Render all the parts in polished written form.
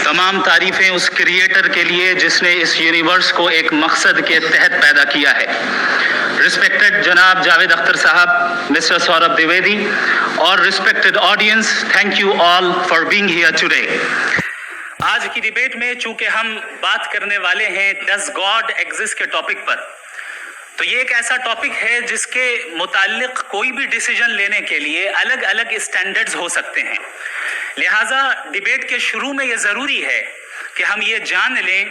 तमाम तारीफें उस क्रिएटर के लिए जिसने इस यूनिवर्स को एक मकसद के तहत पैदा किया है। रिस्पेक्टेड जनाब जावेद अख्तर साहब, मिस्टर सौरभ द्विवेदी और respected audience, thank you all for being here today. आज की डिबेट में चूंकि हम बात करने वाले हैं डज गॉड एग्जिस्ट के टॉपिक पर, तो ये एक ऐसा टॉपिक है जिसके मुताल्लिक कोई भी डिसीजन लेने के लिए अलग अलग स्टैंडर्ड्स हो सकते हैं। लिहाजा डिबेट के शुरू में ये ज़रूरी है कि हम ये जान लें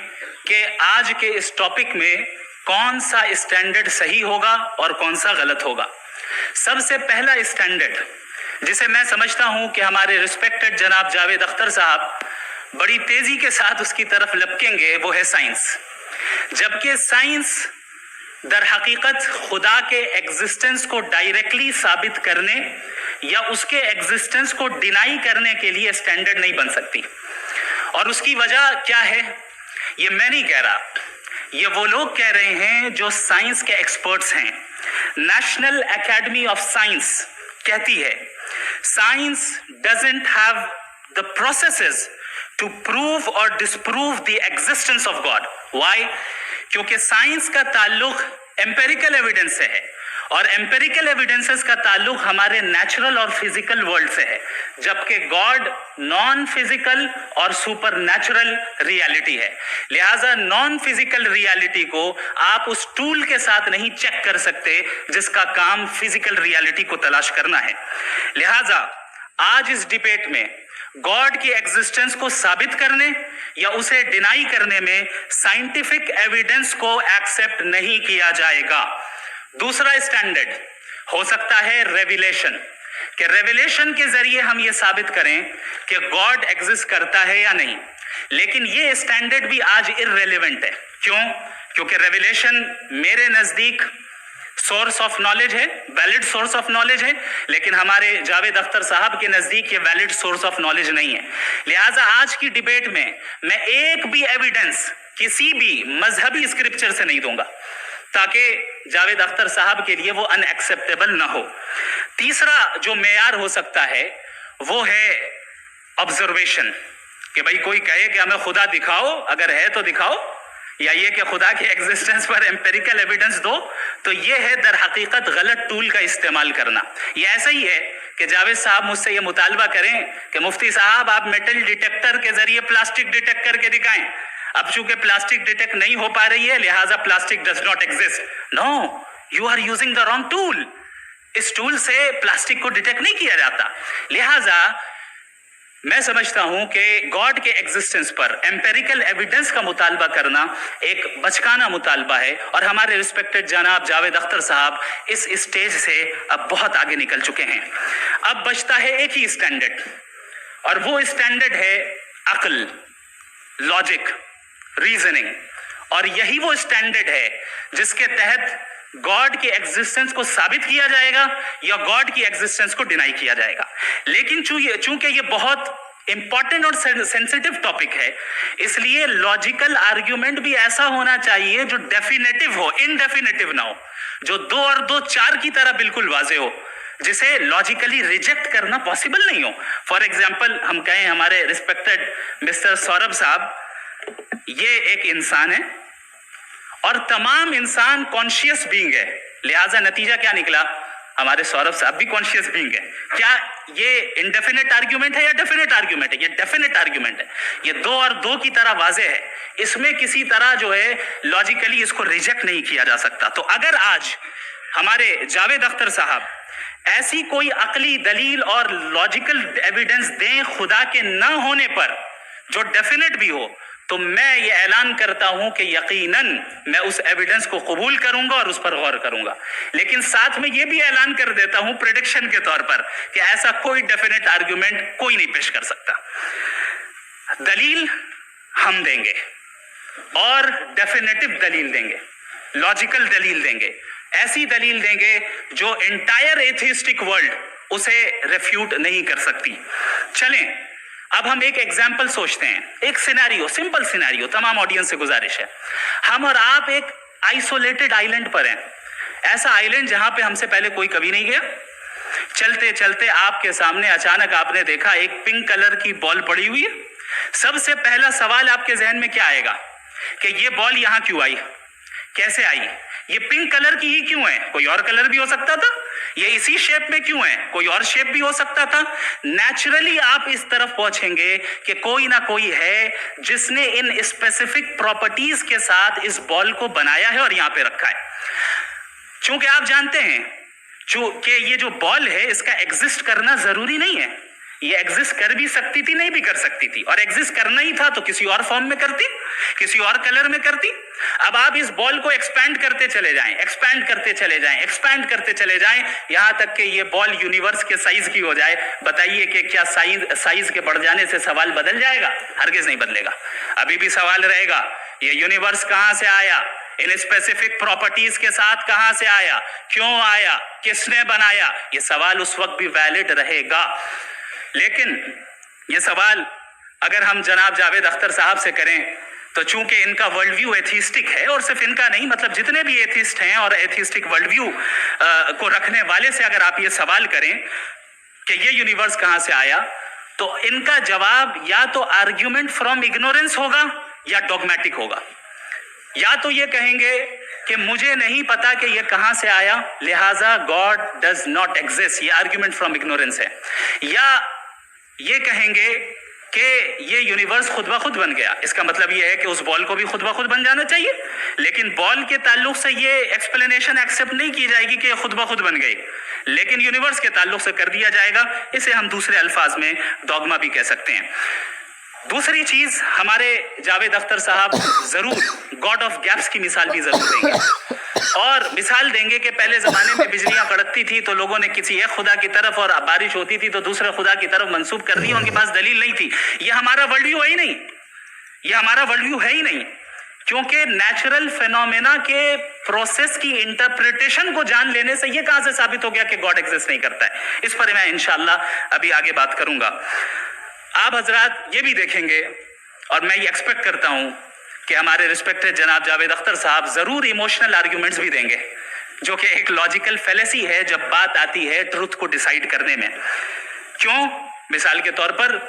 कि आज के इस टॉपिक में कौन सा स्टैंडर्ड सही होगा और कौन सा गलत होगा। सबसे पहला स्टैंडर्ड जिसे मैं समझता हूं कि हमारे रिस्पेक्टेड जनाब जावेद अख्तर साहब बड़ी तेजी के साथ उसकी तरफ लपकेंगे, वो है साइंस। जबकि साइंस दर हकीकत खुदा के एग्जिस्टेंस को डायरेक्टली साबित करने या उसके एग्जिस्टेंस को डिनाई करने के लिए स्टैंडर्ड नहीं बन सकती। और उसकी वजह क्या है, ये मैं नहीं कह रहा, ये वो लोग कह रहे हैं जो साइंस के एक्सपर्ट्स हैं। नेशनल एकेडमी ऑफ साइंस कहती है science doesn't have the processes to prove और disprove the existence of God. Why? क्योंकि साइंस का ताल्लुक एम्पेरिकल एविडेंस से है और एम्पेरिकल एविडेंसेस का ताल्लुक हमारे नेचुरल और फिजिकल वर्ल्ड से है, जबकि गॉड नॉन फिजिकल और सुपर नेचुरल रियलिटी है। लिहाजा नॉन फिजिकल रियलिटी को आप उस टूल के साथ नहीं चेक कर सकते जिसका काम फिजिकल रियलिटी को तलाश करना है। लिहाजा आज इस डिबेट में गॉड की एग्जिस्टेंस को साबित करने या उसे डिनाई करने में साइंटिफिक एविडेंस को एक्सेप्ट नहीं किया जाएगा। दूसरा स्टैंडर्ड हो सकता है रेविलेशन, कि रेविलेशन के जरिए हम ये साबित करें कि गॉड एग्जिस्ट करता है या नहीं। लेकिन ये स्टैंडर्ड भी आज इररेलेवेंट है। क्यों? क्योंकि रेविलेशन मेरे नजदीक सोर्स ऑफ नॉलेज है, वैलिड सोर्स ऑफ नॉलेज है, लेकिन हमारे जावेद अख्तर साहब के नजदीक ये वैलिड सोर्स ऑफ नॉलेज नहीं है। लिहाजा आज की डिबेट में मैं एक भी एविडेंस किसी भी मजहबी स्क्रिप्चर से नहीं दूंगा ताकि जावेद अख्तर साहब के लिए वो अनएक्सेप्टेबल ना हो। तीसरा जो मेयार हो सकता है वो है ऑब्जर्वेशन, कि भाई कोई कहे कि हमें खुदा दिखाओ, अगर है तो दिखाओ, या ये कि खुदा के एग्जिस्टेंस पर एम्पेरिकल एविडेंस दो, तो ये है दर हकीकत गलत टूल का इस्तेमाल करना। ये ऐसा ही है कि जावेद साहब मुझसे ये मुतालबा करें कि मुफ्ती साहब आप मेटल डिटेक्टर के जरिए प्लास्टिक डिटेक्ट करके दिखाएं। अब चूंकि प्लास्टिक डिटेक्ट नहीं हो पा रही है लिहाजा plastic does not exist. No, you are using the wrong tool. इस टूल से प्लास्टिक को डिटेक्ट नहीं किया जाता। लिहाजा मैं समझता हूं कि गॉड के एग्जिस्टेंस पर एम्पेरिकल एविडेंस का मुतालबा करना एक बचकाना मुतालबा है और हमारे रिस्पेक्टेड जनाब जावेद अख्तर साहब इस स्टेज से अब बहुत आगे निकल चुके हैं। अब बचता है एक ही स्टैंडर्ड और वो स्टैंडर्ड है अक्ल, लॉजिक, रीजनिंग। और यही वो स्टैंडर्ड है जिसके तहत गॉड की एग्जिस्टेंस को साबित किया जाएगा या गॉड की एग्जिस्टेंस को डिनाई किया जाएगा। लेकिन चूंकि ये बहुत इंपॉर्टेंट और सेंसिटिव टॉपिक है, इसलिए लॉजिकल आर्ग्यूमेंट भी ऐसा होना चाहिए जो डेफिनेटिव हो, इनडेफिनेटिव ना हो, जो 2 और 2 4 की तरह बिल्कुल वाजे हो, जिसे लॉजिकली रिजेक्ट करना पॉसिबल नहीं हो। फॉर एग्जाम्पल हम कहें हमारे रिस्पेक्टेड मिस्टर सौरभ साहब ये एक इंसान है और तमाम इंसान कॉन्शियस बीइंग है, लिहाजा नतीजा क्या निकला, हमारे सौरभ साहब भी कॉन्शियस बीइंग है। क्या ये इनडेफिनेट आर्ग्यूमेंट है या डेफिनेट आर्ग्यूमेंट है? ये डेफिनेट आर्ग्यूमेंट है। ये 2 और 2 की तरह वाजे है, इसमें किसी तरह जो है लॉजिकली इसको रिजेक्ट नहीं किया जा सकता। तो अगर आज हमारे जावेद अख्तर साहब ऐसी कोई अकली दलील और लॉजिकल एविडेंस दें खुदा के न होने पर जो डेफिनेट भी हो, तो मैं ये ऐलान करता हूं कि यकीनन मैं उस एविडेंस को कबूल करूंगा और उस पर गौर करूंगा। लेकिन साथ में ये भी ऐलान कर देता हूं प्रेडिक्शन के तौर पर कि ऐसा कोई डेफिनेट आर्ग्यूमेंट कोई नहीं पेश कर सकता। दलील हम देंगे और डेफिनेटिव दलील देंगे, लॉजिकल दलील देंगे, ऐसी दलील देंगे जो एंटायर एथिस्टिक वर्ल्ड उसे रेफ्यूट नहीं कर सकती। चलें अब हम एक एग्जाम्पल सोचते हैं, एक सिनेरियो, सिंपल सिनेरियो, तमाम ऑडियंस से गुजारिश है, हम और आप एक आइसोलेटेड आइलैंड पर हैं, ऐसा आइलैंड जहां पे हमसे पहले कोई कभी नहीं गया। चलते चलते आपके सामने अचानक आपने देखा एक पिंक कलर की बॉल पड़ी हुई है सबसे पहला सवाल आपके जहन में क्या आएगा कि ये बॉल यहां क्यों आई, कैसे आई, ये पिंक कलर की ही क्यों है, कोई और कलर भी हो सकता था, ये इसी शेप में क्यों है, कोई और शेप भी हो सकता था। नेचुरली आप इस तरफ पहुंचेंगे कि कोई ना कोई है जिसने इन स्पेसिफिक प्रॉपर्टीज के साथ इस बॉल को बनाया है और यहां पे रखा है। चूंकि आप जानते हैं कि ये जो बॉल है इसका एग्जिस्ट करना जरूरी नहीं है, ये एग्जिस्ट कर भी सकती थी, नहीं भी कर सकती थी, और एग्जिस्ट करना ही था तो किसी और फॉर्म में करती, किसी और कलर में करती। अब आप इस बॉल को एक्सपैंड करते चले जाएं, एक्सपैंड करते चले जाएं, एक्सपैंड करते चले जाएं, यहां तक कि ये बॉल यूनिवर्स के साइज की हो जाए। बताइए कि क्या साइज के बढ़ जाने से सवाल बदल जाएगा? हरगिज नहीं बदलेगा। अभी भी सवाल रहेगा, ये यूनिवर्स कहां से आया, इन स्पेसिफिक प्रॉपर्टीज के साथ कहां से आया, क्यों आया, किसने बनाया, ये सवाल उस वक्त भी वैलिड रहेगा। लेकिन ये सवाल अगर हम जनाब जावेद अख्तर साहब से करें तो चूंकि इनका वर्ल्ड व्यू एथिस्टिक है, और सिर्फ इनका नहीं, मतलब जितने भी एथिस्ट हैं और एथिस्टिक वर्ल्ड व्यू को रखने वाले से अगर आप ये सवाल करें कि ये यूनिवर्स कहां से आया, तो इनका जवाब या तो आर्ग्यूमेंट फ्रॉम इग्नोरेंस होगा या डॉगमेटिक होगा। या तो ये कहेंगे कि मुझे नहीं पता कि ये कहां से आया, लिहाजा गॉड डज नॉट एग्जिस्ट, ये आर्ग्यूमेंट फ्रॉम इग्नोरेंस है। या ये कहेंगे कि ये यूनिवर्स खुद ब खुद बन गया, इसका मतलब ये है कि उस बॉल को भी खुद ब खुद बन जाना चाहिए, लेकिन बॉल के ताल्लुक से ये एक्सप्लेनेशन एक्सेप्ट नहीं की जाएगी कि खुद ब खुद बन गई, लेकिन यूनिवर्स के ताल्लुक से कर दिया जाएगा। इसे हम दूसरे अल्फाज में डॉगमा भी कह सकते हैं। दूसरी चीज, हमारे जावेद अख्तर साहब जरूर गॉड ऑफ गैप्स की मिसाल भी जरूर देंगे, और मिसाल देंगे कि पहले जमाने में बिजलियां कड़कती थी तो लोगों ने किसी एक खुदा की तरफ, और बारिश होती थी तो दूसरे खुदा की तरफ मंसूब कर दिया, उनके पास दलील नहीं थी। ये हमारा वर्ल्ड व्यू है ही नहीं, ये हमारा वर्ल्ड व्यू है ही नहीं, क्योंकि नेचुरल फेनोमेना के प्रोसेस की इंटरप्रिटेशन को जान लेने से ये कहां से साबित हो गया कि गॉड एग्जिस्ट नहीं करता है। इस पर मैं इंशाअल्लाह अभी आगे बात करूंगा। आप हजरात ये भी देखेंगे, और मैं ये एक्सपेक्ट करता हूं कि हमारे रिस्पेक्टेड जनाब जावेद अख्तर साहब जरूर इमोशनल आर्ग्यूमेंट्स भी देंगे, जो कि एक लॉजिकल फैलेसी है जब बात आती है ट्रुथ को डिसाइड करने में। क्यों? मिसाल के तौर पर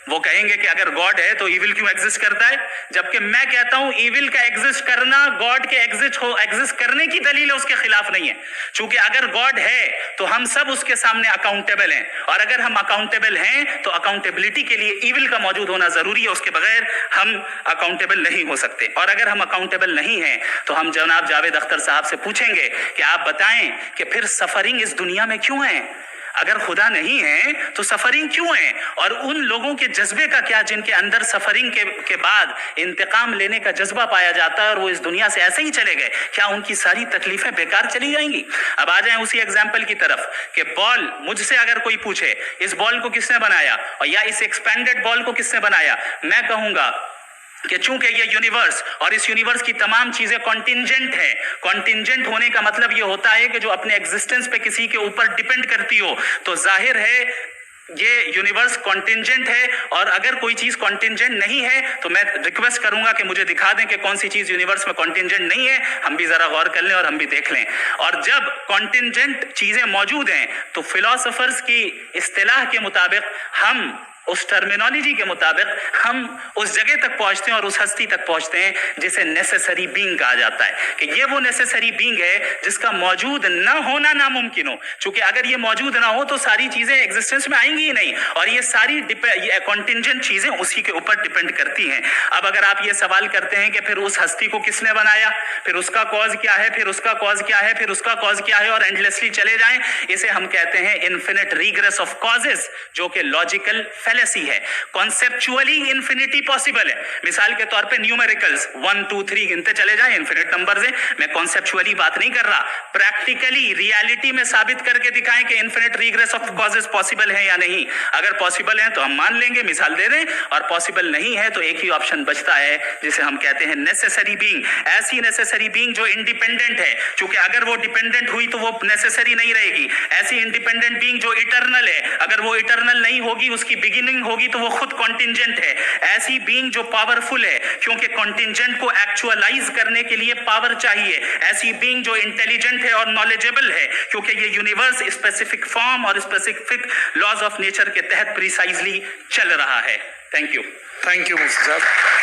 वो कहेंगे कि अगर गॉड है तो इविल क्यों एग्जिस्ट करता है, जबकि मैं कहता हूं इविल का एग्जिस्ट करना गॉड के एग्जिस्ट करने की दलील है, उसके खिलाफ नहीं है। चूंकि अगर गॉड है तो हम सब उसके सामने अकाउंटेबल हैं, और अगर हम अकाउंटेबल हैं तो अकाउंटेबिलिटी के लिए इविल का मौजूद होना जरूरी है, उसके बगैर हम अकाउंटेबल नहीं हो सकते। और अगर हम अकाउंटेबल नहीं हैं तो हम जनाब जावेद अख्तर साहब से पूछेंगे कि आप बताएं कि फिर सफरिंग इस दुनिया में क्यों है? अगर खुदा नहीं है तो सफरिंग क्यों है? और उन लोगों के जज्बे का क्या जिनके अंदर सफरिंग के बाद इंतकाम लेने का जज्बा पाया जाता है और वो इस दुनिया से ऐसे ही चले गए, क्या उनकी सारी तकलीफें बेकार चली जाएंगी? अब आ जाएं उसी एग्जाम्पल की तरफ कि बॉल, मुझसे अगर कोई पूछे इस बॉल को किसने बनाया, और या इस एक्सपेंडेड बॉल को किसने बनाया, मैं कहूंगा कि चूंकि ये यूनिवर्स और इस यूनिवर्स की तमाम चीजें कॉन्टिंजेंट है। कॉन्टिंजेंट होने का मतलब ये होता है कि जो अपने एग्जिस्टेंस पे किसी के ऊपर डिपेंड करती हो, तो जाहिर है ये यूनिवर्स कॉन्टिंजेंट है। और अगर कोई चीज कॉन्टिंजेंट नहीं है तो मैं रिक्वेस्ट करूंगा कि मुझे दिखा दें कि कौन सी चीज यूनिवर्स में कॉन्टिंजेंट नहीं है, हम भी जरा गौर कर लें और हम भी देख लें। और जब कॉन्टिंजेंट चीजें मौजूद हैं तो फिलोसोफर्स की इस्तिलाह के मुताबिक, हम उस टर्मिनोलॉजी के मुताबिक हम उस जगह तक पहुंचते हैं और उस हस्ती तक पहुंचते हैं जिसे नेसेसरी बीइंग कहा जाता है, कि ये वो नेसेसरी बीइंग है जिसका मौजूद न होना नामुमकिन हो। क्योंकि अगर ये मौजूद ना हो तो सारी चीजें एग्जिस्टेंस में आएंगी ही नहीं, और ये सारी कॉन्टिंजेंट चीजें उसी के ऊपर डिपेंड करती हैं। अब अगर आप ये सवाल करते हैं कि फिर उस हस्ती को किसने बनाया, फिर उसका कॉज क्या है, फिर उसका कॉज क्या है, फिर उसका कॉज क्या है, और एंडलेसली चले जाएं, इसे हम कहते हैं इन्फिनिट रिग्रेस ऑफ कॉजेस, जो कि लॉजिकल है। कॉन्सेप्चुअली इंफिनिटी पॉसिबल है। मिसाल के तौर पे न्यूमेरिकल्स 1 2 3 गिनते चले जाएं, इन्फिनिट नंबर्स हैं। मैं कॉन्सेप्चुअली बात नहीं कर रहा, प्रैक्टिकली रियलिटी में साबित करके दिखाएं कि infinite regress of causes possible है या नहीं। अगर पॉसिबल है तो हम मान लेंगे, मिसाल दे दें, और पॉसिबल नहीं है तो एक ही ऑप्शन बचता है जिसे हम कहते हैं नेसेसरी बीइंग। ऐसी नेसेसरी बीइंग जो इंडिपेंडेंट है, क्योंकि अगर वो डिपेंडेंट हुई तो वो नेसेसरी नहीं रहेगी। ऐसी इंडिपेंडेंट बीइंग जो इटर्नल है, अगर वो इटर्नल नहीं होगी, उसकी बिगिनिंग होगी तो वो खुद कॉन्टिंजेंट है। ऐसी बीइंग जो पावरफुल है, क्योंकि कॉन्टिंजेंट को एक्चुअलाइज करने के लिए पावर चाहिए। ऐसी बीइंग जो इंटेलिजेंट है और नॉलेजेबल है, क्योंकि ये यूनिवर्स स्पेसिफिक फॉर्म और स्पेसिफिक लॉज ऑफ नेचर के तहत प्रिसाइजली चल रहा है। Thank you. Thank you, Mufti Sahab.